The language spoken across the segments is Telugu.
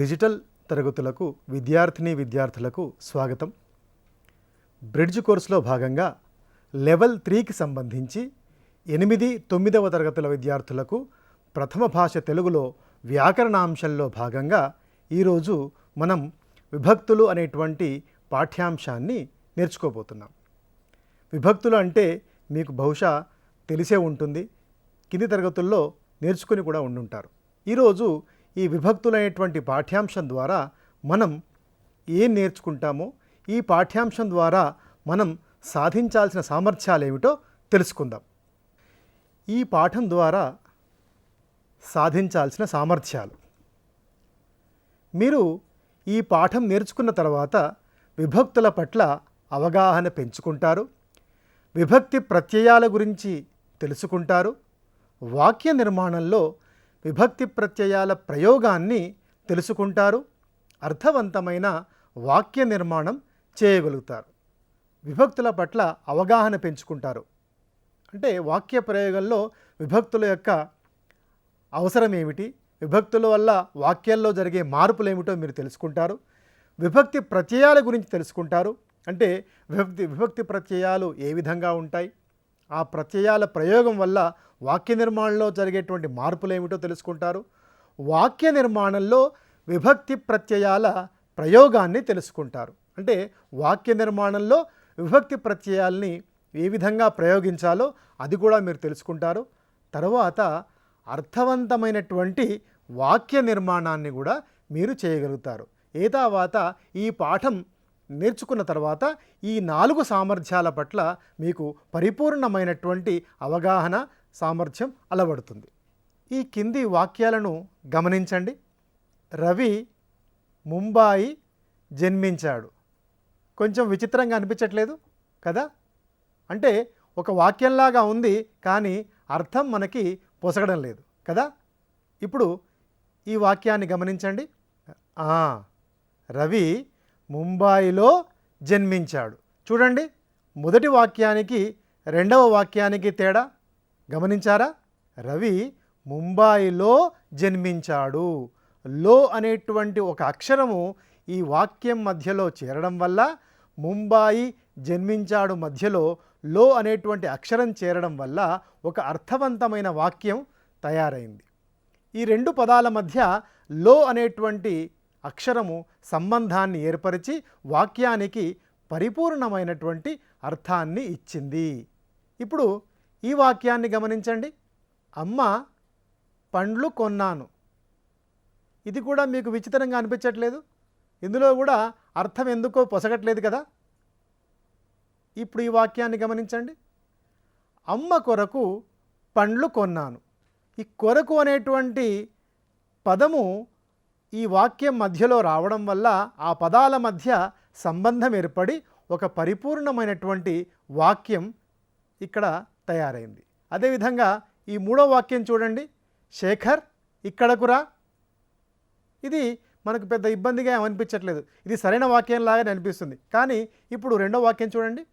డిజిటల్ తరగతులకు విద్యార్థులకు స్వాగతం. బ్రిడ్జ్ కోర్సులో భాగంగా లెవెల్ 3కి సంబంధించి 8, 9వ తరగతుల విద్యార్థులకు ప్రథమ భాష తెలుగులో వ్యాకరణాంశంలో భాగంగా ఈరోజు మనం విభక్తులు అనేటువంటి పాఠ్యాంశాన్ని నేర్చుకోబోతున్నాం. విభక్తులు అంటే మీకు బహుశా తెలిసే ఉంటుంది, కింది తరగతుల్లో నేర్చుకుని కూడా ఉండుంటారు. ఈరోజు ఈ విభక్తులు అనేటువంటి పాఠ్యాంశం ద్వారా మనం ఏం నేర్చుకుంటామో, ఈ పాఠ్యాంశం ద్వారా మనం సాధించాల్సిన సామర్థ్యాలు ఏమిటో తెలుసుకుందాం. ఈ పాఠం ద్వారా సాధించాల్సిన సామర్థ్యాలు, మీరు ఈ పాఠం నేర్చుకున్న తర్వాత విభక్తుల పట్ల అవగాహన పెంచుకుంటారు, విభక్తి ప్రత్యయాల గురించి తెలుసుకుంటారు, వాక్య నిర్మాణంలో విభక్తి ప్రత్యయాల ప్రయోగాన్ని తెలుసుకుంటారు, అర్థవంతమైన వాక్య నిర్మాణం చేయగలుగుతారు. విభక్తుల పట్ల అవగాహన పెంచుకుంటారు అంటే వాక్య ప్రయోగంలో విభక్తుల యొక్క అవసరం ఏమిటి, విభక్తుల వల్ల వాక్యాల్లో జరిగే మార్పులు ఏమిటో మీరు తెలుసుకుంటారు. విభక్తి ప్రత్యయాల గురించి తెలుసుకుంటారు అంటే విభక్తి ప్రత్యయాలు ఏ విధంగా ఉంటాయి, ఆ ప్రత్యయాల ప్రయోగం వల్ల వాక్య నిర్మాణంలో జరిగేటువంటి మార్పులు ఏమిటో తెలుసుకుంటారు. వాక్య నిర్మాణంలో విభక్తి ప్రత్యయాల ప్రయోగాన్ని తెలుసుకుంటారు అంటే వాక్య నిర్మాణంలో విభక్తి ప్రత్యయాల్ని ఏ విధంగా ప్రయోగించాలో అది కూడా మీరు తెలుసుకుంటారు. తర్వాత అర్థవంతమైనటువంటి వాక్య నిర్మాణాన్ని కూడా మీరు చేయగలుగుతారు. ఏతావాత ఈ పాఠం నేర్చుకున్న తర్వాత ఈ 4 సామర్థ్యాల పట్ల మీకు పరిపూర్ణమైనటువంటి అవగాహన సామర్థ్యం అలవడుతుంది. ఈ కింది వాక్యాలను గమనించండి. రవి ముంబాయి జన్మించాడు. కొంచెం విచిత్రంగా అనిపించట్లేదు కదా? అంటే ఒక వాక్యంలాగా ఉంది, కానీ అర్థం మనకి పొసగడం లేదు కదా? ఇప్పుడు ఈ వాక్యాన్ని గమనించండి. రవి ముంబాయిలో జన్మించాడు. చూడండి, మొదటి వాక్యానికి రెండవ వాక్యానికి తేడా గమనించారా? రవి ముంబాయిలో జన్మించాడు. లో అనేటువంటి ఒక అక్షరము ఈ వాక్యం మధ్యలో చేరడం వల్ల, ముంబాయి జన్మించాడు మధ్యలో లో అనేటువంటి అక్షరం చేరడం వల్ల ఒక అర్థవంతమైన వాక్యం తయారైంది. ఈ 2 పదాల మధ్య లో అనేటువంటి అక్షరము సంబంధాన్ని ఏర్పరిచి వాక్యానికి పరిపూర్ణమైనటువంటి అర్థాన్ని ఇచ్చింది. ఇప్పుడు ఈ వాక్యాన్ని గమనించండి. అమ్మ పండ్లు కొన్నాను. ఇది కూడా మీకు విచిత్రంగా అనిపించట్లేదు? ఇందులో కూడా అర్థం ఎందుకో పొసగట్లేదు కదా? ఇప్పుడు ఈ వాక్యాన్ని గమనించండి. అమ్మ కొరకు పండ్లు కొన్నాను. ఈ కొరకు అనేటువంటి పదము ఈ వాక్యం మధ్యలో రావడం వల్ల ఆ పదాల మధ్య సంబంధం ఏర్పడి ఒక పరిపూర్ణమైనటువంటి వాక్యం ఇక్కడ తయారైంది. అదేవిధంగా ఈ 3వ వాక్యం చూడండి. శేఖర్ ఇక్కడకు రా. ఇది మనకు పెద్ద ఇబ్బందిగా అనిపించట్లేదు, ఇది సరైన వాక్యంలాగానే అనిపిస్తుంది. కానీ ఇప్పుడు 2వ వాక్యం చూడండి.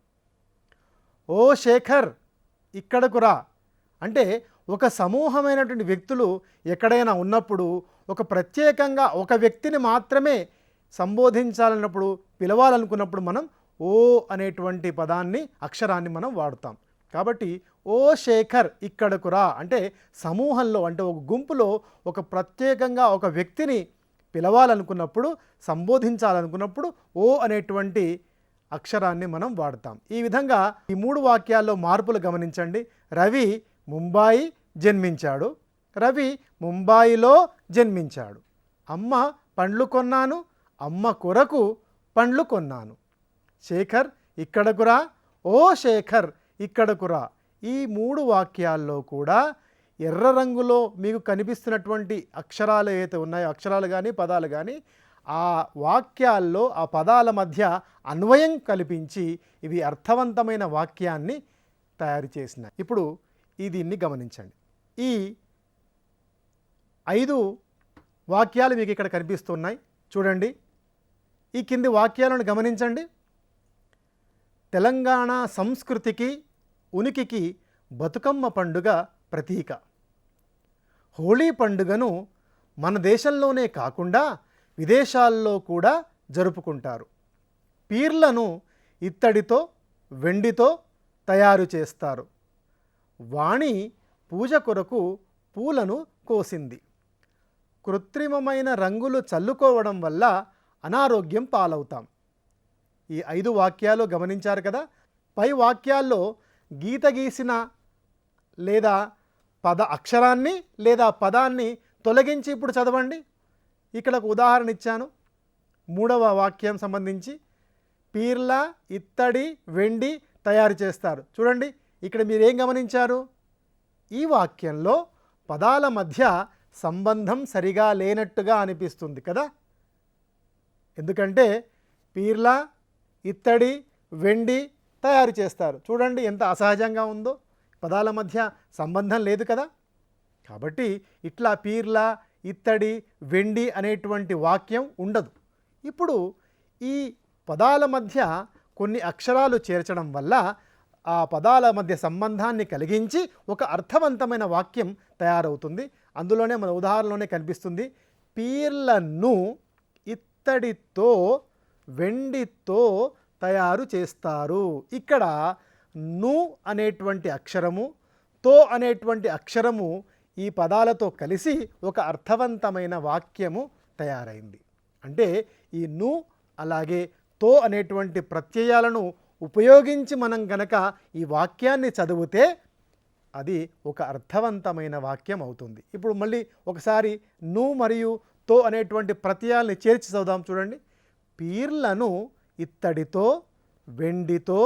ఓ శేఖర్ ఇక్కడకు రా అంటే ఒక సమూహమైనటువంటి వ్యక్తులు ఎక్కడైనా ఉన్నప్పుడు ఒక ప్రత్యేకంగా ఒక వ్యక్తిని మాత్రమే సంబోధించాలన్నప్పుడు, పిలవాలనుకున్నప్పుడు మనం ఓ అనేటువంటి పదాన్ని, అక్షరాన్ని మనం వాడుతాం. కాబట్టి ఓ శేఖర్ ఇక్కడకు రా అంటే సమూహంలో, అంటే ఒక గుంపులో ఒక ప్రత్యేకంగా ఒక వ్యక్తిని పిలవాలనుకున్నప్పుడు, సంబోధించాలనుకున్నప్పుడు ఓ అనేటువంటి అక్షరాన్ని మనం వాడతాం. ఈ విధంగా ఈ 3 వాక్యాల్లో మార్పులు గమనించండి. రవి ముంబాయి జన్మించాడు. రవి ముంబాయిలో జన్మించాడు. అమ్మ పండ్లు కొన్నాను. అమ్మ కొరకు పండ్లు కొన్నాను. శేఖర్ ఇక్కడకు రా. ఓ శేఖర్ ఇక్కడకు రా. ఈ 3 వాక్యాల్లో కూడా ఎర్ర రంగులో మీకు కనిపిస్తున్నటువంటి అక్షరాలు ఏవైతే ఉన్నాయో, అక్షరాలు కానీ పదాలు కానీ, ఆ వాక్యాల్లో ఆ పదాల మధ్య అన్వయం కల్పించి ఇవి అర్థవంతమైన వాక్యాన్ని తయారు చేసినాయి. ఇప్పుడు దీన్ని గమనించండి. ఈ 5 వాక్యాలు మీకు ఇక్కడ కనిపిస్తున్నాయి. చూడండి, ఈ కింది వాక్యాలను గమనించండి. తెలంగాణ సంస్కృతికి, ఉనికికి బతుకమ్మ పండుగ ప్రతీక. హోళీ పండుగను మన దేశంలోనే కాకుండా విదేశాల్లో కూడా జరుపుకుంటారు. పీర్లను ఇత్తడితో వెండితో తయారు చేస్తారు. వాణి పూజ కొరకు పూలను కోసింది. కృత్రిమమైన రంగులు చల్లుకోవడం వల్ల అనారోగ్యం పాలవుతాం. ఈ 5 వాక్యాలు గమనించారు కదా. పై వాక్యాల్లో గీత గీసిన లేదా అక్షరాన్ని లేదా పదాన్ని తొలగించి ఇప్పుడు చదవండి. ఇక్కడ ఒక ఉదాహరణ ఇచ్చాను. 3వ వాక్యం సంబంధించి పీర్ల ఇత్తడి వెండి తయారు చేస్తారు. చూడండి, ఇక్కడ మీరేం గమనించారు? ఈ వాక్యంలో పదాల మధ్య సంబంధం సరిగా లేనట్టుగా అనిపిస్తుంది కదా. ఎందుకంటే పీర్ల ఇత్తడి వెండి తయారు చేస్తారు. చూడండి ఎంత అసహజంగా ఉందో, పదాల మధ్య సంబంధం లేదు కదా. కాబట్టి ఇట్లా పీర్ల ఇత్తడి వెండి అనేటువంటి వాక్యం ఉండదు. ఇప్పుడు ఈ పదాల మధ్య కొన్ని అక్షరాలు చేర్చడం వల్ల ఆ పదాల మధ్య సంబంధాన్ని కలిగించి ఒక అర్థవంతమైన వాక్యం తయారవుతుంది. అందులోనే మన ఉదాహరణలోనే కనిపిస్తుంది. పీర్లను ఇత్తడితో వెండితో తయారు చేస్తారు. ఇక్కడ ను అనేటువంటి అక్షరము తో అనేటువంటి అక్షరము ఈ పదాలతో కలిసి ఒక అర్థవంతమైన వాక్యము తయారైంది. అంటే ఈ ను అలాగే తో అనేటువంటి ప్రత్యయాలను ఉపయోగించి మనం గనక ఈ వాక్యాన్ని చదివితే అది ఒక అర్థవంతమైన వాక్యం అవుతుంది. ఇప్పుడు మళ్ళీ ఒకసారి ను మరియు తో అనేటువంటి ప్రత్యయాల్ని చేర్చి చదువుదాం. చూడండి, పీర్లను ఇత్తడితో వెండితో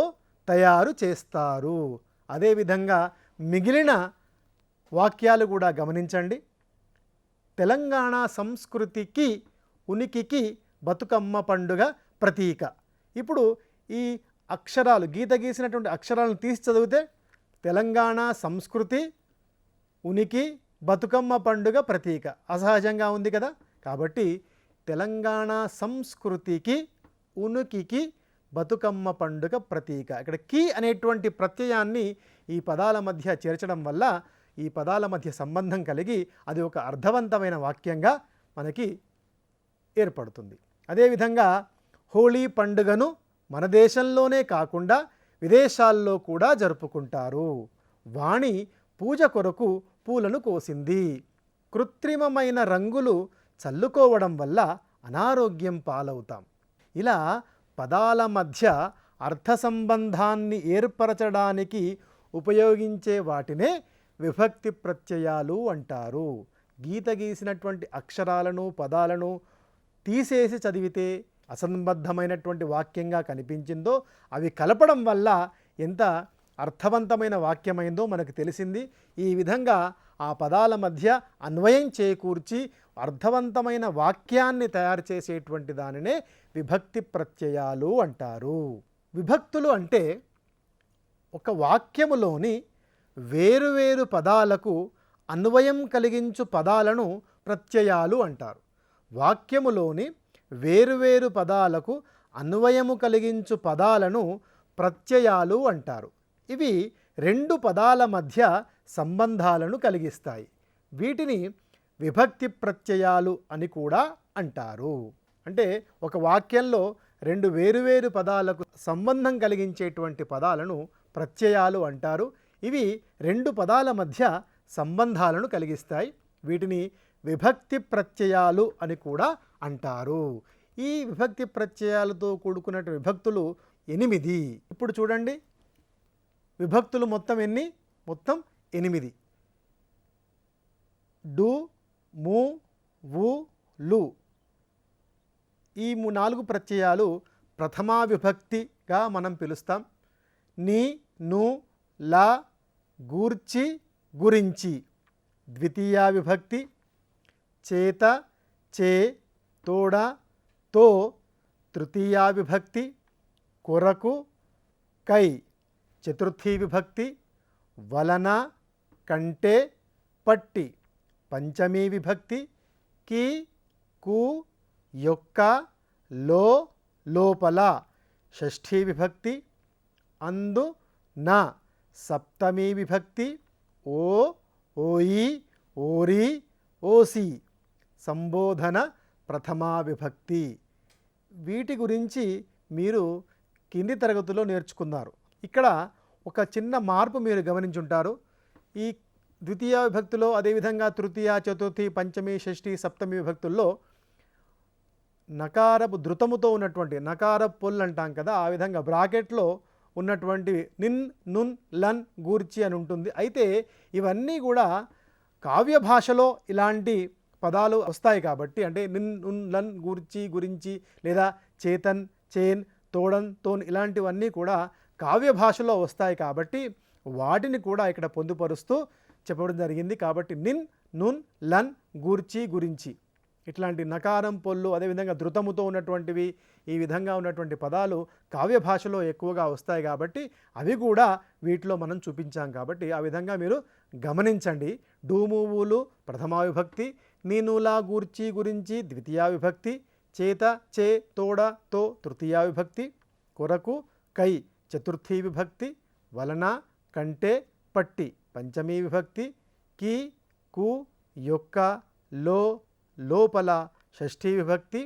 తయారు చేస్తారు. అదేవిధంగా మిగిలిన వాక్యాలు కూడా గమనించండి. తెలంగాణ సంస్కృతికి ఉనికికి బతుకమ్మ పండుగ ప్రతీక. ఇప్పుడు ఈ అక్షరాలు గీత గీసినటువంటి అక్షరాలను తీసి చదివితే తెలంగాణ సంస్కృతి ఉనికి బతుకమ్మ పండుగ ప్రతీక. అసహజంగా ఉంది కదా. కాబట్టి తెలంగాణ సంస్కృతికి ఉనికికి బతుకమ్మ పండుగ ప్రతీక. ఇక్కడ కి అనేటువంటి ప్రత్యయాన్ని ఈ పదాల మధ్య చేర్చడం వల్ల ఈ పదాల మధ్య సంబంధం కలిగి అది ఒక అర్థవంతమైన వాక్యంగా మనకి ఏర్పడుతుంది. అదేవిధంగా హోళీ పండుగను మన దేశంలోనే కాకుండా విదేశాల్లో కూడా జరుపుకుంటారు. వాణి పూజ కొరకు పూలను కోసింది. కృత్రిమమైన రంగులు చల్లుకోవడం వల్ల అనారోగ్యం పాలవుతాం. ఇలా పదాల మధ్య అర్థ సంబంధాన్ని ఏర్పరచడానికి ఉపయోగించే వాటినే విభక్తి ప్రత్యయాలు అంటారు. గీత గీసినటువంటి అక్షరాలను పదాలను తీసేసి చదివితే అసంబద్ధమైనటువంటి వాక్యంగా కనిపించిందో అవి కలపడం వల్ల ఎంత అర్థవంతమైన వాక్యమైందో మనకు తెలిసింది. ఈ విధంగా ఆ పదాల మధ్య అన్వయం చేకూర్చి అర్థవంతమైన వాక్యాన్ని తయారు చేసేటువంటి దానినే విభక్తి ప్రత్యయాలు అంటారు. విభక్తులు అంటే ఒక వాక్యములోని వేరువేరు పదాలకు అన్వయం కలిగించు పదాలను ప్రత్యయాలు అంటారు. వాక్యములోని వేరువేరు పదాలకు అన్వయము కలిగించు పదాలను ప్రత్యయాలు అంటారు. ఇవి 2 పదాల మధ్య సంబంధాలను కలిగిస్తాయి. వీటిని విభక్తి ప్రత్యయాలు అని కూడా అంటారు. అంటే ఒక వాక్యంలో 2 వేరువేరు పదాలకు సంబంధం కలిగించేటువంటి పదాలను ప్రత్యయాలు అంటారు. ఇవి 2 పదాల మధ్య సంబంధాలను కలిగిస్తాయి. వీటిని విభక్తి ప్రత్యయాలు అని కూడా అంటారు. ఈ విభక్తి ప్రత్యయాలతో కూడుకున్న విభక్తులు 8. ఇప్పుడు చూడండి, విభక్తులు మొత్తం ఎన్ని? మొత్తం 8. డు, ము, వు, లు. ఈ 4 ప్రత్యయాలు ప్రథమా విభక్తిగా మనం పిలుస్తాం. ని, ను, లా, గూర్చి, గురించి ద్వితీయా విభక్తి. చేత, చే, తోడ, తో తృతీయా విభక్తి. కొరకు, కై చతుర్థీ విభక్తి. వలన, కంటే, పట్టి పంచమీ విభక్తి. కి, కు, యొక్క, లో, లోపల షష్ఠీ విభక్తి. అందు, నా సప్తమీ విభక్తి. ఓ, ఓయి, ఓరి, ఓసి సంబోధన ప్రథమా విభక్తి. వీటి గురించి మీరు కింది తరగతిలో నేర్చుకున్నారు. ఇక్కడ ఒక చిన్న మార్పు మీరు గమనించుంటారు. ఈ ద్వితీయ విభక్తిలో, అదేవిధంగా తృతీయ, చతుర్థి, పంచమి, షష్ఠి, సప్తమి విభక్తుల్లో నకారపు ధృతముతో ఉన్నటువంటి నకారపు పొల్లు అంటాం కదా, ఆ విధంగా బ్రాకెట్లో ఉన్నటువంటి నిన్, నున్, లన్, గూర్చి అని ఉంటుంది. అయితే ఇవన్నీ కూడా కావ్య భాషలో ఇలాంటి పదాలు వస్తాయి కాబట్టి, అంటే నిన్, నున్, లన్, గూర్చి, గురించి, లేదా చేతన్, చేన్, తోడన్, తోన్ ఇలాంటివన్నీ కూడా కావ్య భాషలో వస్తాయి కాబట్టి వాటిని కూడా ఇక్కడ పొందుపరుస్తూ చెప్పడం జరిగింది. కాబట్టి నిన్, నున్, లన్, గూర్చి, గురించి ఇట్లాంటి నకారం పొల్లు, అదేవిధంగా ధృతముతో ఉన్నటువంటివి, ఈ విధంగా ఉన్నటువంటి పదాలు కావ్య భాషలో ఎక్కువగా వస్తాయి కాబట్టి అవి కూడా వీటిలో మనం చూపించాం. కాబట్టి ఆ విధంగా మీరు గమనించండి. డూమూవులు ప్రథమా విభక్తి, నీనులా, గూర్చి, గురించి ద్వితీయ విభక్తి, చేత, చే, తోడ, తో తృతీయ విభక్తి, కొరకు, కై చతుర్థీ విభక్తి, వలన, కంటే, పట్టి పంచమీ విభక్తి, కీ, కు, యొక్క, లో, లోపల షష్ఠీ విభక్తి,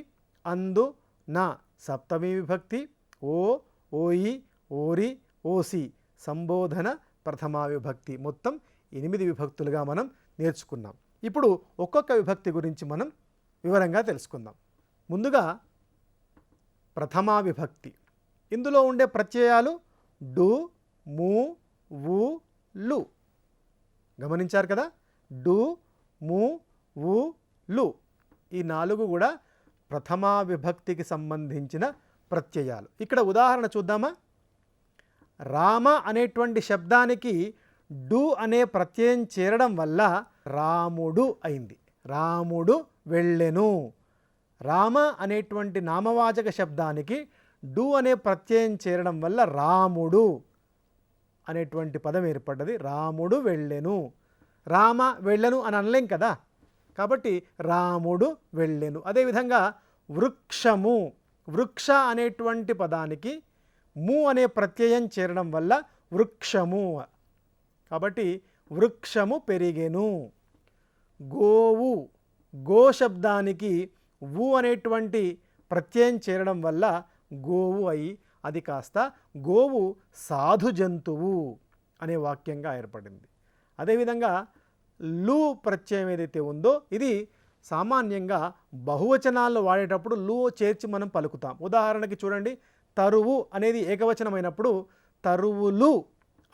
అందు, నా సప్తమీ విభక్తి, ఓ, ఓయి, ఓరి, ఓసి సంబోధన ప్రథమా విభక్తి. మొత్తం 8 విభక్తులుగా మనం నేర్చుకున్నాం. ఇప్పుడు ఒక్కొక్క విభక్తి గురించి మనం వివరంగా తెలుసుకుందాం. ముందుగా ప్రథమా విభక్తి. ఇందులో ఉండే ప్రత్యయాలు డు, ము, వు, లు. గమనించారు కదా, డు, ము, వు, లు ఈ 4 కూడా ప్రథమా విభక్తికి సంబంధించిన ప్రత్యయాలు. ఇక్కడ ఉదాహరణ చూద్దామా. రామ అనేటువంటి శబ్దానికి డు అనే ప్రత్యయం చేరడం వల్ల రాముడు అయింది. రాముడు వెళ్ళెను. రామ అనేటువంటి నామవాచక శబ్దానికి డు అనే ప్రత్యయం చేరడం వల్ల రాముడు అనేటువంటి పదం ఏర్పడ్డది. రాముడు వెళ్ళెను. రామ వెళ్ళెను అని అనలేం కదా, కాబట్టి రాముడు వెళ్ళెను. అదేవిధంగా వృక్షము, వృక్ష అనేటువంటి పదానికి ము అనే ప్రత్యయం చేరడం వల్ల వృక్షము, కాబట్టి వృక్షము పెరిగెను. గోవు, గో శబ్దానికి వు అనేటువంటి ప్రత్యయం చేరడం వల్ల గోవు అయి అది కాస్త గోవు సాధు జంతువు అనే వాక్యంగా ఏర్పడింది. అదేవిధంగా లు ప్రత్యయం ఏదైతే ఉందో ఇది సామాన్యంగా బహువచనాల్లో వాడేటప్పుడు లు చేర్చి మనం పలుకుతాం. ఉదాహరణకి చూడండి, తరువు అనేది ఏకవచనమైనప్పుడు తరువులు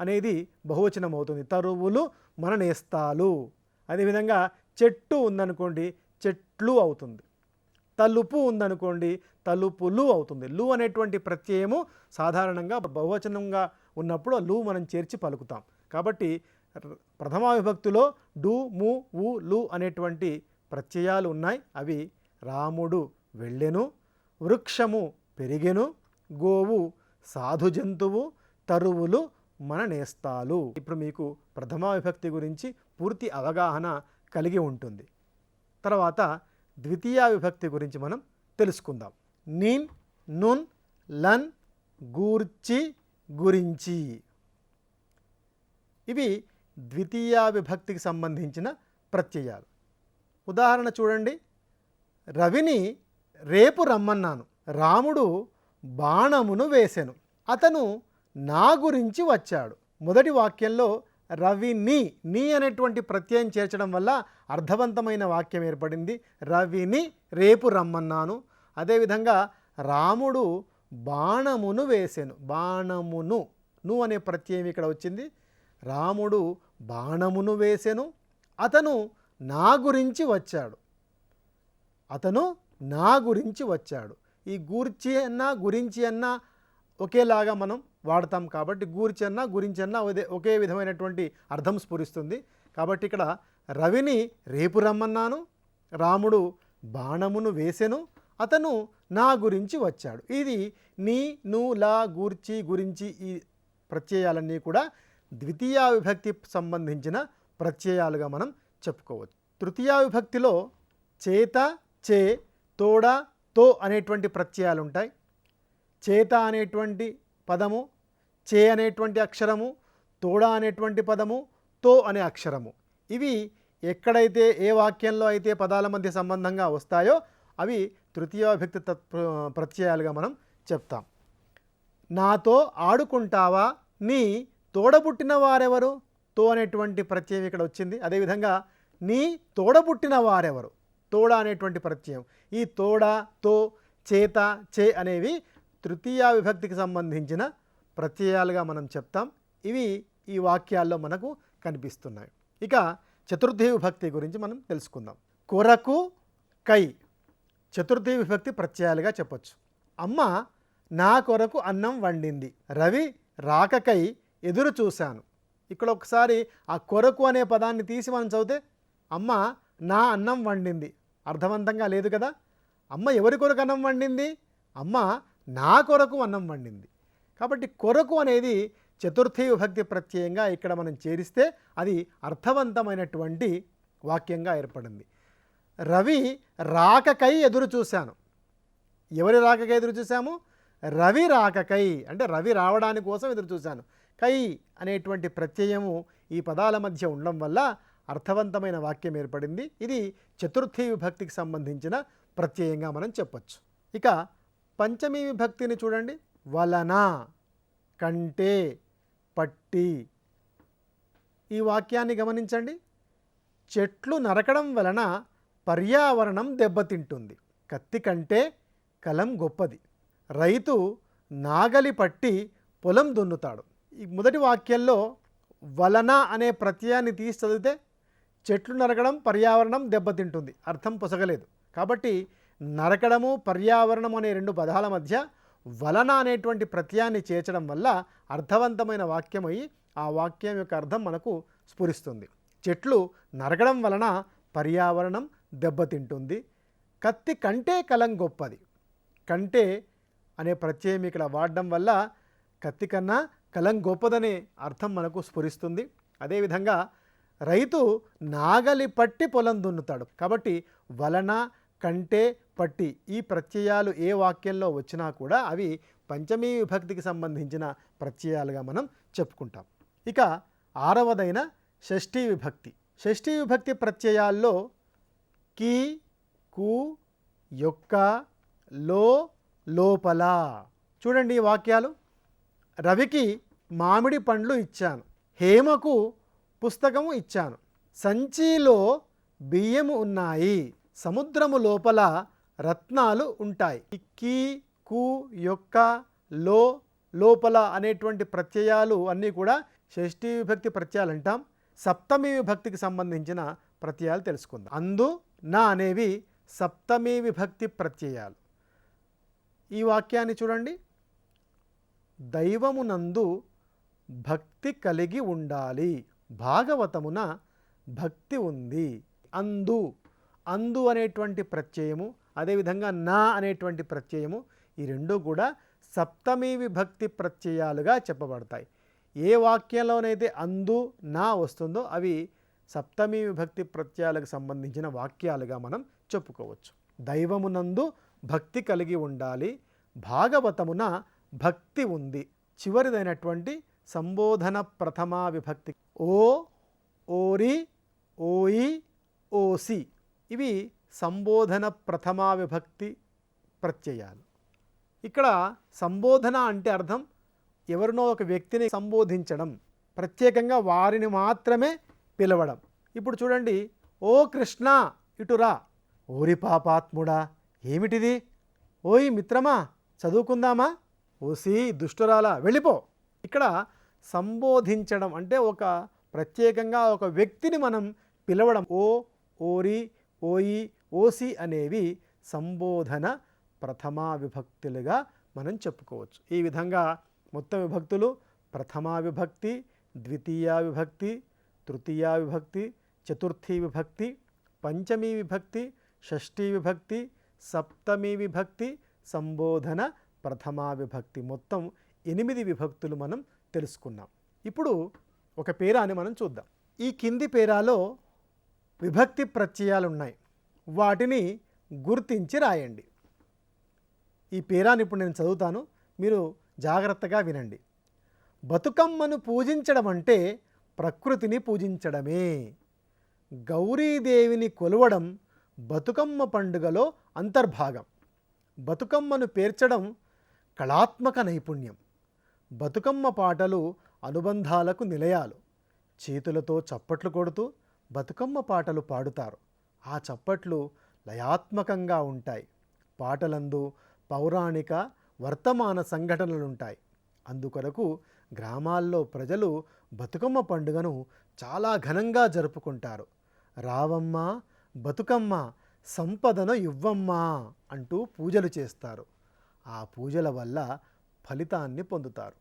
అనేది బహువచనం అవుతుంది. తరువులు మన నేస్తాలు. అదేవిధంగా చెట్టు ఉందనుకోండి చెట్లు అవుతుంది. తలుపు ఉందనుకోండి తలుపులు అవుతుంది. లు అనేటువంటి ప్రత్యయము సాధారణంగా బహువచనంగా ఉన్నప్పుడు లు మనం చేర్చి పలుకుతాం. కాబట్టి ప్రథమా విభక్తిలో డు, ము, వు, లు అనేటువంటి ప్రత్యయాలు ఉన్నాయి. అవి రాముడు వెళ్ళెను, వృక్షము పెరిగెను, గోవు సాధు జంతువు, తరువులు మన నేస్తాలు. ఇప్పుడు మీకు ప్రథమా విభక్తి గురించి పూర్తి అవగాహన కలిగి ఉంటుంది. తర్వాత ద్వితీయ విభక్తి గురించి మనం తెలుసుకుందాం. నీన్, నున్, లన్, గూర్చి, గురించి ఇవి ద్వితీయ విభక్తికి సంబంధించిన ప్రత్యయాలు. ఉదాహరణ చూడండి, రవిని రేపు రమ్మన్నాను. రాముడు బాణమును వేసెను. అతను నా గురించి వచ్చాడు. మొదటి వాక్యంలో రవిని, నీ అనేటువంటి ప్రత్యయం చేర్చడం వల్ల అర్థవంతమైన వాక్యం ఏర్పడింది. రవిని రేపు రమ్మన్నాను. అదేవిధంగా రాముడు బాణమును వేసెను. బాణమును, ను అనే ప్రత్యయం ఇక్కడ వచ్చింది. రాముడు బాణమును వేసెను. అతను నా గురించి వచ్చాడు. అతను నా గురించి వచ్చాడు. ఈ గూర్చి అన్నా గురించి అన్నా ఒకేలాగా మనం వాడతాం కాబట్టి గూర్చి అన్నా గురించి అన్నా ఒకే విధమైనటువంటి అర్థం స్ఫురిస్తుంది. కాబట్టి ఇక్కడ రవిని రేపు రమ్మన్నాను, రాముడు బాణమును వేసెను, అతను నా గురించి వచ్చాడు. ఇది నీ, ను, లా, గూర్చి, గురించి ఈ ప్రత్యయాలన్నీ కూడా ద్వితీయ విభక్తి సంబంధించిన ప్రత్యయాలుగా మనం చెప్పుకోవచ్చు. తృతీయ విభక్తిలో చేత, చే, తోడ, తో అనేటువంటి ప్రత్యయాలు ఉంటాయి. చేత అనేటువంటి పదము, చే అనేటువంటి అక్షరము, తోడ అనేటువంటి పదము, తో అనే అక్షరము, ఇవి ఎక్కడైతే ఏ వాక్యంలో అయితే పదాల మధ్య సంబంధంగా వస్తాయో అవి తృతీయ విభక్తి ప్రత్యయాలుగా మనం చెప్తాం. నాతో ఆడుకుంటావా, నీ తోడబుట్టిన వారెవరు, తో అనేటువంటి ప్రత్యయం ఇక్కడ వచ్చింది. అదేవిధంగా నీ తోడబుట్టిన వారెవరు, తోడ అనేటువంటి ప్రత్యయం. ఈ తోడ, తో, చేత, చే అనేవి తృతీయ విభక్తికి సంబంధించిన ప్రత్యయాలుగా మనం చెప్తాం. ఇవి ఈ వాక్యాల్లో మనకు కనిపిస్తున్నాయి. ఇక చతుర్థీ విభక్తి గురించి మనం తెలుసుకుందాం. కొరకు, కై చతుర్థీ విభక్తి ప్రత్యయాలుగా చెప్పొచ్చు. అమ్మ నా కొరకు అన్నం వండింది, రవి రాకకై ఎదురు చూశాను. ఇక్కడ ఒకసారి ఆ కొరకు అనే పదాన్ని తీసి మనం చదివితే అమ్మ నా అన్నం వండింది, అర్థవంతంగా లేదు కదా. అమ్మ ఎవరి కొరకు అన్నం వండింది, అమ్మ నా కొరకు అన్నం వండింది. కాబట్టి కొరకు అనేది చతుర్థీ విభక్తి ప్రత్యయంగా ఇక్కడ మనం చేరిస్తే అది అర్థవంతమైనటువంటి వాక్యంగా ఏర్పడింది. రవి రాకకై ఎదురు చూశాను. ఎవరి రాకకై ఎదురు చూసాము, రవి రాకకై, అంటే రవి రావడానికి కోసం ఎదురు చూశాను. కై అనేటువంటి ప్రత్యయము ఈ పదాల మధ్య ఉండడం వల్ల అర్థవంతమైన వాక్యం ఏర్పడింది. ఇది చతుర్థీ విభక్తికి సంబంధించిన ప్రత్యయంగా మనం చెప్పచ్చు. ఇక పంచమీ విభక్తిని చూడండి. వలన, కంటే, పట్టి. ఈ వాక్యాన్ని గమనించండి. చెట్లు నరకడం వలన పర్యావరణం దెబ్బతింటుంది, కత్తి కంటే కలం గొప్పది, రైతు నాగలి పట్టి పొలం దున్నుతాడు. ఈ మొదటి వాక్యంలో వలన అనే ప్రత్యయాన్ని తీసి చదివితే చెట్లు నరకడం పర్యావరణం దెబ్బతింటుంది, అర్థం పొసగలేదు. కాబట్టి నరకడము, పర్యావరణం అనే రెండు పదాల మధ్య వలన అనేటువంటి ప్రత్యయాన్ని చేర్చడం వల్ల అర్థవంతమైన వాక్యం అయి ఆ వాక్యం యొక్క అర్థం మనకు స్ఫురిస్తుంది. చెట్లు నరకడం వలన పర్యావరణం దెబ్బతింటుంది, కత్తి కంటే కలం గొప్పది. కంటే అనే ప్రత్యయం ఇక్కడ వాడడం వల్ల కత్తి కన్నా కలం గొప్పదనే అర్థం మనకు స్ఫురిస్తుంది. అదేవిధంగా రైతు నాగలి పట్టి పొలం దున్నుతాడు. కాబట్టి వలన, కంటే, పట్టి ఈ ప్రత్యయాలు ఏ వాక్యంలో వచ్చినా కూడా అవి పంచమీ విభక్తికి సంబంధించిన ప్రత్యయాలుగా మనం చెప్పుకుంటాం. ఇక ఆరవదైన షష్ఠీ విభక్తి. షష్ఠీ విభక్తి ప్రత్యయాల్లో కి, కు, యొక్క, లో, లోపల. చూడండి ఈ వాక్యాలు. రవికి మామిడి పండ్లు ఇచ్చాను, హేమకు పుస్తకము ఇచ్చాను, సంచిలో బియ్యము ఉన్నాయి, సముద్రము లోపల రత్నాలు ఉంటాయి. కి, కు, యొక్క, లో, లోపల అనేటువంటి ప్రత్యయాలు అన్నీ కూడా షష్ఠీ విభక్తి ప్రత్యయాలు అంటాం. సప్తమీ విభక్తికి సంబంధించిన ప్రత్యయాలు తెలుసుకుందాం. అందు, నా అనేవి సప్తమీ విభక్తి ప్రత్యయాలు. ఈ వాక్యాన్ని చూడండి. దైవమునందు భక్తి కలిగి ఉండాలి, భాగవతమున భక్తి ఉంది. అందు, అందు అనేటువంటి ప్రత్యయము, అదేవిధంగా నా అనేటువంటి ప్రత్యయము, ఈ రెండూ కూడా సప్తమీ విభక్తి ప్రత్యయాలుగా చెప్పబడతాయి. ఏ వాక్యంలోనైతే అందు, నా వస్తుందో అవి సప్తమీ విభక్తి ప్రత్యయాలకు సంబంధించిన వాక్యాలుగా మనం చెప్పుకోవచ్చు. దైవమునందు భక్తి కలిగి ఉండాలి, భాగవతమున భక్తి ఉంది. చివరిదైనటువంటి సంబోధన ప్రథమా విభక్తి ఓ, ఓరి, ఓయి, ఓసి ఇవి సంబోధన ప్రథమా విభక్తి ప్రత్యయాలు. ఇక్కడ సంబోధన అంటే అర్థం ఎవరినో ఒక వ్యక్తిని సంబోధించడం, ప్రత్యేకంగా వారిని మాత్రమే పిలవడం. ఇప్పుడు చూడండి. ఓ కృష్ణ ఇటురా, ఓరి పాపాత్ముడా ఏమిటిది, ఓయ్ మిత్రమా చదువుకుందామా, ఓసి దుష్టురాలా వెళ్ళిపో. ఇక్కడ సంబోధించడం అంటే ఒక ప్రత్యేకంగా ఒక వ్యక్తిని మనం పిలవడం. ఓ, ఓరి, ఓయి, ఓసి అనేవి సంబోధన ప్రథమా విభక్తులుగా మనం చెప్పుకోవచ్చు. ఈ విధంగా మొత్తం విభక్తులు ప్రథమా విభక్తి, ద్వితీయ విభక్తి, తృతీయ విభక్తి, చతుర్థీ విభక్తి, పంచమీ విభక్తి, షష్ఠీ విభక్తి, సప్తమీ విభక్తి, సంబోధన ప్రథమా విభక్తి, మొత్తం 8 విభక్తులు మనం తెలుసుకున్నాం. ఇప్పుడు ఒక పేరాని మనం చూద్దాం. ఈ కింది పేరాలో విభక్తి ప్రత్యయాలు ఉన్నాయి, వాటిని గుర్తించి రాయండి. ఈ పేరాని ఇప్పుడు నేను చదువుతాను, మీరు జాగ్రత్తగా వినండి. బతుకమ్మను పూజించడం అంటే ప్రకృతిని పూజించడమే. గౌరీదేవిని కొలవడం బతుకమ్మ పండుగలో అంతర్భాగం. బతుకమ్మను పేర్చడం కళాత్మక నైపుణ్యం. బతుకమ్మ పాటలు అనుబంధాలకు నిలయాలు. చేతులతో చప్పట్లు కొడుతూ బతుకమ్మ పాటలు పాడుతారు. ఆ చప్పట్లు లయాత్మకంగా ఉంటాయి. పాటలందు పౌరాణిక వర్తమాన సంఘటనలుంటాయి. అందుకొరకు గ్రామాల్లో ప్రజలు బతుకమ్మ పండుగను చాలా ఘనంగా జరుపుకుంటారు. రావమ్మ బతుకమ్మ సంపదను ఇవ్వమ్మా అంటూ పూజలు చేస్తారు. ఆ పూజల వల్ల ఫలితాన్ని పొందుతారు.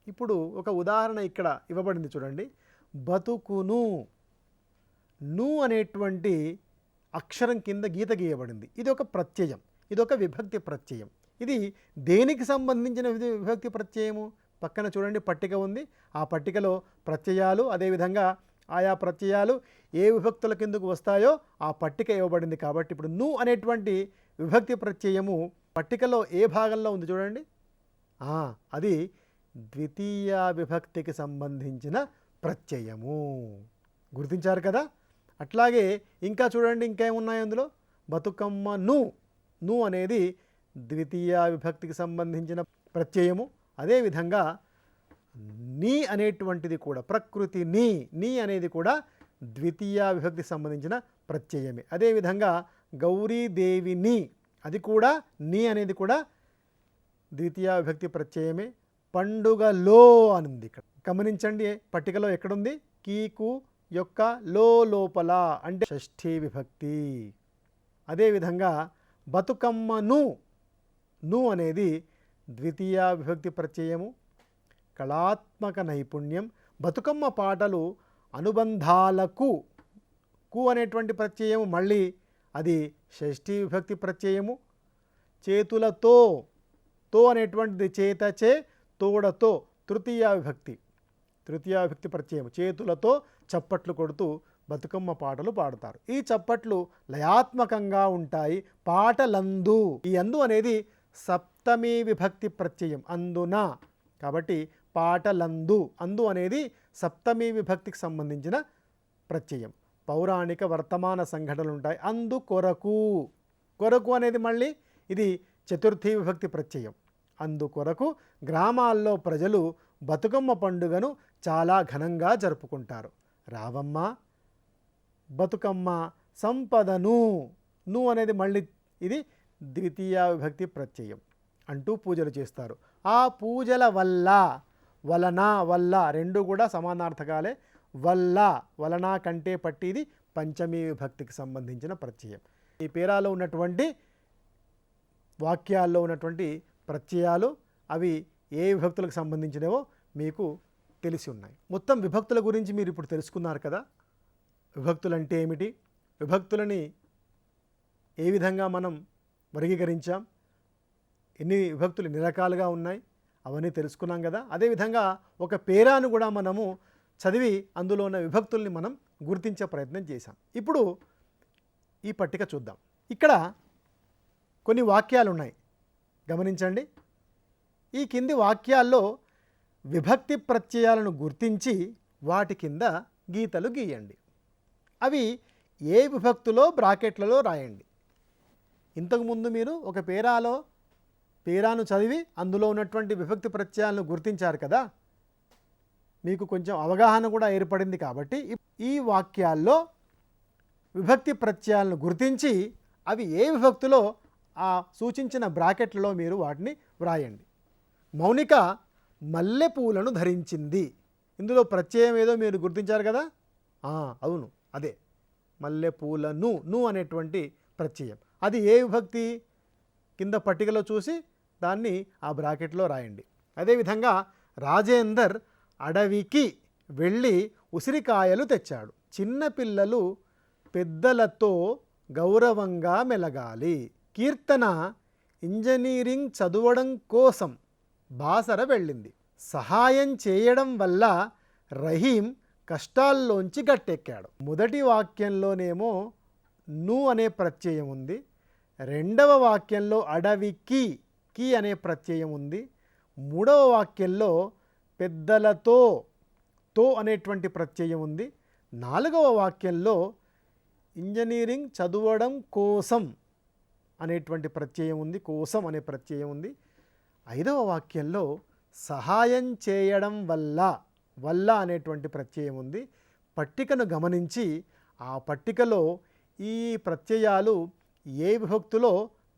ఇప్పుడు ఒక ఉదాహరణ ఇక్కడ ఇవ్వబడింది చూడండి. బతుకును, ను అనేటువంటి అక్షరం కింద గీత గీయబడింది. ఇది ఒక ప్రత్యయం, ఇది ఒక విభక్తి ప్రత్యయం. ఇది దేనికి సంబంధించిన విభక్తి ప్రత్యయము? పక్కన చూడండి పట్టిక ఉంది. ఆ పట్టికలో ప్రత్యయాలు, అదేవిధంగా ఆయా ప్రత్యయాలు ఏ విభక్తుల కిందకు వస్తాయో ఆ పట్టిక ఇవ్వబడింది. కాబట్టి ఇప్పుడు ను అనేటువంటి విభక్తి ప్రత్యయము పట్టికలో ఏ భాగంలో ఉంది చూడండి. అది ద్వితీయ విభక్తికి సంబంధించిన ప్రత్యయము. గుర్తించారు కదా? అట్లాగే ఇంకా చూడండి ఇంకేమున్నాయి అందులో. బతుకమ్మ ను, ను అనేది ద్వితీయ విభక్తికి సంబంధించిన ప్రత్యయము. అదేవిధంగా నీ అనేటువంటిది కూడా ప్రకృతి నీ అనేది కూడా ద్వితీయ విభక్తికి సంబంధించిన ప్రత్యయమే. అదేవిధంగా గౌరీదేవిని, అది కూడా నీ అనేది కూడా ద్వితీయ విభక్తి ప్రత్యయమే. పండుగలో అనుంది ఇక్కడ గమనించండి. పట్టికలో ఎక్కడుంది? కీకు యొక్క లోపల అంటే షష్ఠీ విభక్తి. అదేవిధంగా బతుకమ్మను, ను అనేది ద్వితీయ విభక్తి ప్రత్యయము. కళాత్మక నైపుణ్యం. బతుకమ్మ పాటలు అనుబంధాలకు, కు అనేటువంటి ప్రత్యయము మళ్ళీ అది షష్ఠీ విభక్తి ప్రత్యయము. చేతులతో, తో అనేటువంటిది చేతచే, తోడతో తృతీయ విభక్తి ప్రత్యయము. చేతులతో చప్పట్లు కొడుతూ బతుకమ్మ పాటలు పాడుతారు. ఈ చప్పట్లు లయాత్మకంగా ఉంటాయి. పాటలందు, ఈ అందు అనేది సప్తమి విభక్తి ప్రత్యయం, అందున. కాబట్టి పాటలందు, అందు అనేది సప్తమి విభక్తికి సంబంధించిన ప్రత్యయం. పౌరాణిక వర్తమాన సంఘటనలు ఉంటాయి. అందు కొరకు, కొరకు అనేది మళ్ళీ ఇది చతుర్థి విభక్తి ప్రత్యయం. అందుకొరకు గ్రామాల్లో ప్రజలు బతుకమ్మ పండుగను చాలా ఘనంగా జరుపుకుంటారు. రావమ్మ బతుకమ్మ సంపదను, ను అనేది మళ్ళీ ఇది ద్వితీయ విభక్తి ప్రత్యయం అంటూ పూజలు చేస్తారు. ఆ పూజల వల్ల, వలన, వల్ల రెండు కూడా సమానార్థకాలే. వల్ల, వలన కంటే పట్టిది పంచమీ విభక్తికి సంబంధించిన ప్రత్యయం. ఈ పేరాలో ఉన్నటువంటి వాక్యాల్లో ఉన్నటువంటి ప్రత్యయాలు అవి ఏ విభక్తులకు సంబంధించినవో మీకు తెలిసి ఉన్నాయి. మొత్తం విభక్తుల గురించి మీరు ఇప్పుడు తెలుసుకున్నారు కదా. విభక్తులు అంటే ఏమిటి, విభక్తులని ఏ విధంగా మనం వర్గీకరించాం, ఎన్ని విభక్తులు ఎన్ని రకాలుగా ఉన్నాయి, అవన్నీ తెలుసుకున్నాం కదా. అదేవిధంగా ఒక పేరాను కూడా మనము చదివి అందులో ఉన్న విభక్తుల్ని మనం గుర్తించే ప్రయత్నం చేశాం. ఇప్పుడు ఈ పట్టిక చూద్దాం. ఇక్కడ కొన్ని వాక్యాలు ఉన్నాయి, గమనించండి. ఈ కింది వాక్యాల్లో విభక్తి ప్రత్యయాలను గుర్తించి వాటి కింద గీతలు గీయండి. అవి ఏ విభక్తిలో బ్రాకెట్లలో రాయండి. ఇంతకుముందు మీరు ఒక పేరాను చదివి అందులో ఉన్నటువంటి విభక్తి ప్రత్యయాలను గుర్తించారు కదా. మీకు కొంచెం అవగాహన కూడా ఏర్పడింది. కాబట్టి ఈ వాక్యాల్లో విభక్తి ప్రత్యయాలను గుర్తించి అవి ఏ విభక్తిలో ఆ సూచించిన బ్రాకెట్లలో మీరు వాటిని వ్రాయండి. మౌనిక మల్లెపూలను ధరించింది. ఇందులో ప్రత్యయం ఏదో మీరు గుర్తించారు కదా. అవును, అదే మల్లెపూలను, ను అనేటువంటి ప్రత్యయం. అది ఏ విభక్తి కింద పట్టికలో చూసి దాన్ని ఆ బ్రాకెట్లో రాయండి. అదేవిధంగా రాజేందర్ అడవికి వెళ్ళి ఉసిరికాయలు తెచ్చాడు. చిన్నపిల్లలు పెద్దలతో గౌరవంగా మెలగాలి. కీర్తన ఇంజనీరింగ్ చదవడం కోసం బాసర వెళ్ళింది. సహాయం చేయడం వల్ల రహీం కష్టాల్లోంచి గట్టెక్కాడు. మొదటి వాక్యంలోనేమో ను అనే ప్రత్యయం ఉంది. రెండవ వాక్యంలో అడవికి కి అనే ప్రత్యయం ఉంది. మూడవ వాక్యంలో పెద్దలతో తో అనేటువంటి ప్రత్యయం ఉంది. నాలుగవ వాక్యంలో ఇంజనీరింగ్ చదవడం కోసం అనేటువంటి ప్రత్యయం ఉంది, కోసం అనే ప్రత్యయం ఉంది. 5వ వాక్యంలో సహాయం చేయడం వల్ల, వల్ల అనేటువంటి ప్రత్యయం ఉంది. పట్టికను గమనించి ఆ పట్టికలో ఈ ప్రత్యయాలు ఏ విభక్తిలో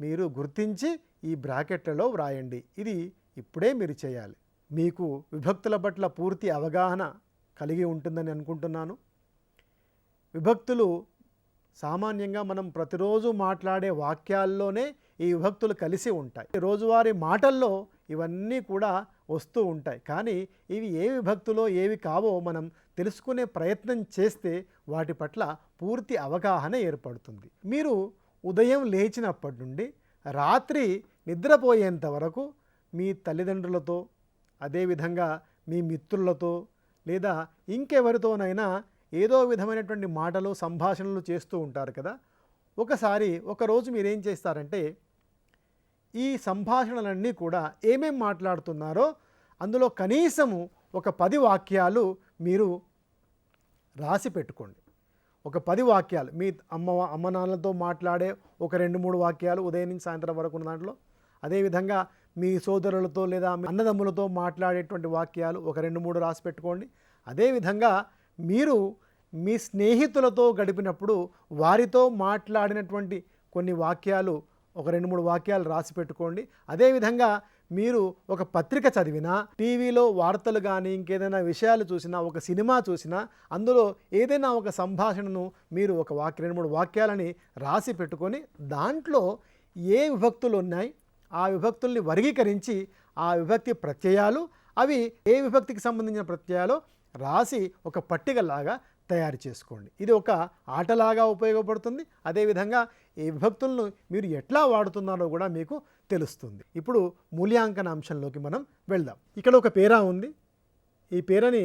మీరు గుర్తించి ఈ బ్రాకెట్లలో వ్రాయండి. ఇది ఇప్పుడే మీరు చేయాలి. మీకు విభక్తుల పట్ల పూర్తి అవగాహన కలిగి ఉంటుందని అనుకుంటున్నాను. విభక్తులు సామాన్యంగా మనం ప్రతిరోజు మాట్లాడే వాక్యాల్లోనే ఈ విభక్తులు కలిసి ఉంటాయి. రోజువారీ మాటల్లో ఇవన్నీ కూడా వస్తూ ఉంటాయి. కానీ ఇవి ఏ విభక్తులో ఏవి కావో మనం తెలుసుకునే ప్రయత్నం చేస్తే వాటి పట్ల పూర్తి అవగాహన ఏర్పడుతుంది. మీరు ఉదయం లేచినప్పటి నుండి రాత్రి నిద్రపోయేంత వరకు మీ తల్లిదండ్రులతో, అదేవిధంగా మీ మిత్రులతో లేదా ఇంకెవరితోనైనా ఏదో విధమైనటువంటి మాటలు సంభాషణలు చేస్తూ ఉంటారు కదా. ఒకరోజు మీరేం చేస్తారంటే ఈ సంభాషణలన్నీ కూడా ఏమేం మాట్లాడుతున్నారో అందులో కనీసము ఒక 10 వాక్యాలు మీరు రాసి పెట్టుకోండి. ఒక 10 వాక్యాలు మీ అమ్మ నాన్నలతో మాట్లాడే ఒక 2-3 వాక్యాలు ఉదయం నుంచి సాయంత్రం వరకు ఉన్న దాంట్లో, అదేవిధంగా మీ సోదరులతో లేదా మీ అన్నదమ్ములతో మాట్లాడేటువంటి వాక్యాలు ఒక 2-3 రాసి పెట్టుకోండి. అదేవిధంగా మీరు మీ స్నేహితులతో గడిపినప్పుడు వారితో మాట్లాడినటువంటి కొన్ని వాక్యాలు ఒక 2-3 వాక్యాలు రాసి పెట్టుకోండి. అదేవిధంగా మీరు ఒక పత్రిక చదివినా, టీవీలో వార్తలు కానీ ఇంకేదైనా విషయాలు చూసినా, ఒక సినిమా చూసినా అందులో ఏదైనా ఒక సంభాషణను మీరు ఒక 2-3 వాక్యాలని రాసి పెట్టుకొని దాంట్లో ఏ విభక్తులు ఉన్నాయి ఆ విభక్తుల్ని వర్గీకరించి ఆ విభక్తి ప్రత్యయాలు అవి ఏ విభక్తికి సంబంధించిన ప్రత్యయాలు రాసి ఒక పట్టికలాగా తయారు చేసుకోండి. ఇది ఒక ఆటలాగా ఉపయోగపడుతుంది. అదేవిధంగా ఈ విభక్తులను మీరు ఎట్లా వాడుతున్నారో కూడా మీకు తెలుస్తుంది. ఇప్పుడు మూల్యాంకన అంశంలోకి మనం వెళ్దాం. ఇక్కడ ఒక పేరా ఉంది. ఈ పేరాని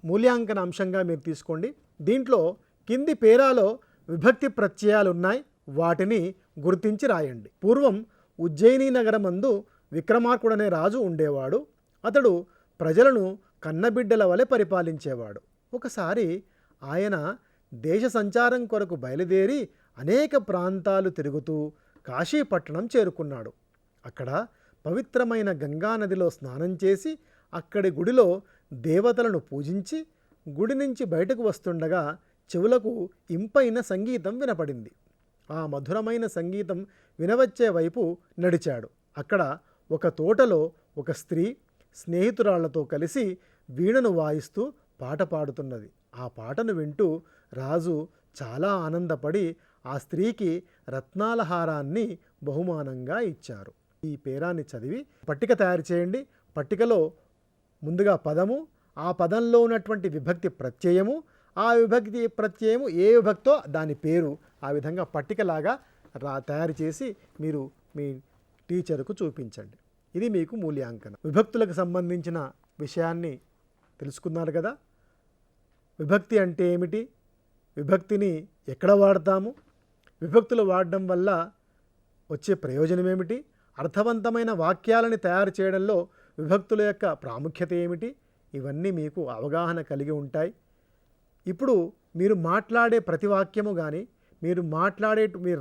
మూల్యాంకన అంశంగా మీరు తీసుకోండి. దీంట్లో కింది పేరాలో విభక్తి ప్రత్యయాలు ఉన్నాయి, వాటిని గుర్తించి రాయండి. పూర్వం ఉజ్జయిని నగరమందు విక్రమార్కుడనే రాజు ఉండేవాడు. అతడు ప్రజలను కన్నబిడ్డల వలె పరిపాలించేవాడు. ఒకసారి ఆయన దేశ సంచారం కొరకు బయలుదేరి అనేక ప్రాంతాలు తిరుగుతూ కాశీపట్టణం చేరుకున్నాడు. అక్కడ పవిత్రమైన గంగానదిలో స్నానం చేసి అక్కడి గుడిలో దేవతలను పూజించి గుడి నుంచి బయటకు వస్తుండగా చెవులకు ఇంపైన సంగీతం వినపడింది. ఆ మధురమైన సంగీతం వినవచ్చే వైపు నడిచాడు. అక్కడ ఒక తోటలో ఒక స్త్రీ స్నేహితురాళ్లతో కలిసి వీణను వాయిస్తూ పాట పాడుతున్నది. ఆ పాటను వింటూ రాజు చాలా ఆనందపడి ఆ స్త్రీకి రత్నాల హారాన్ని బహుమానంగా ఇచ్చారు. ఈ పేరాన్ని చదివి పట్టిక తయారు చేయండి. పట్టికలో ముందుగా పదము, ఆ పదంలో ఉన్నటువంటి విభక్తి ప్రత్యయము, ఆ విభక్తి ప్రత్యయము ఏ విభక్తో దాని పేరు, ఆ విధంగా పట్టికలాగా తయారు చేసి మీరు మీ టీచర్కు చూపించండి. ఇది మీకు మూల్యాంకనం. విభక్తులకు సంబంధించిన విషయాన్ని తెలుసుకున్నారు కదా. విభక్తి అంటే ఏమిటి, విభక్తిని ఎక్కడ వాడతాము, విభక్తులు వాడడం వల్ల వచ్చే ప్రయోజనం ఏమిటి, అర్థవంతమైన వాక్యాలని తయారు చేయడంలో విభక్తుల యొక్క ప్రాముఖ్యత ఏమిటి, ఇవన్నీ మీకు అవగాహన కలిగి ఉంటాయి. ఇప్పుడు మీరు మాట్లాడే ప్రతి వాక్యము కానీ మీరు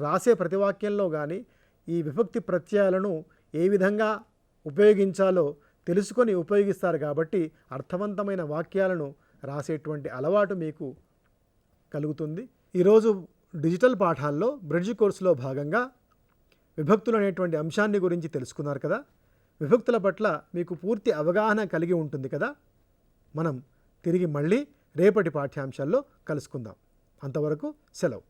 రాసే ప్రతి వాక్యంలో కానీ ఈ విభక్తి ప్రత్యయాలను ఏ విధంగా ఉపయోగించాలో తెలుసుకొని ఉపయోగిస్తారు. కాబట్టి అర్థవంతమైన వాక్యాలను రాసేటువంటి అలవాటు మీకు కలుగుతుంది. ఈరోజు డిజిటల్ పాఠాల్లో బ్రిడ్జ్ కోర్సులో భాగంగా విభక్తులు అనేటువంటి అంశాన్ని గురించి తెలుసుకున్నారు కదా. విభక్తుల పట్ల మీకు పూర్తి అవగాహన కలిగి ఉంటుంది కదా. మనం తిరిగి మళ్ళీ రేపటి పాఠ్యాంశాల్లో కలుసుకుందాం. అంతవరకు సెలవు.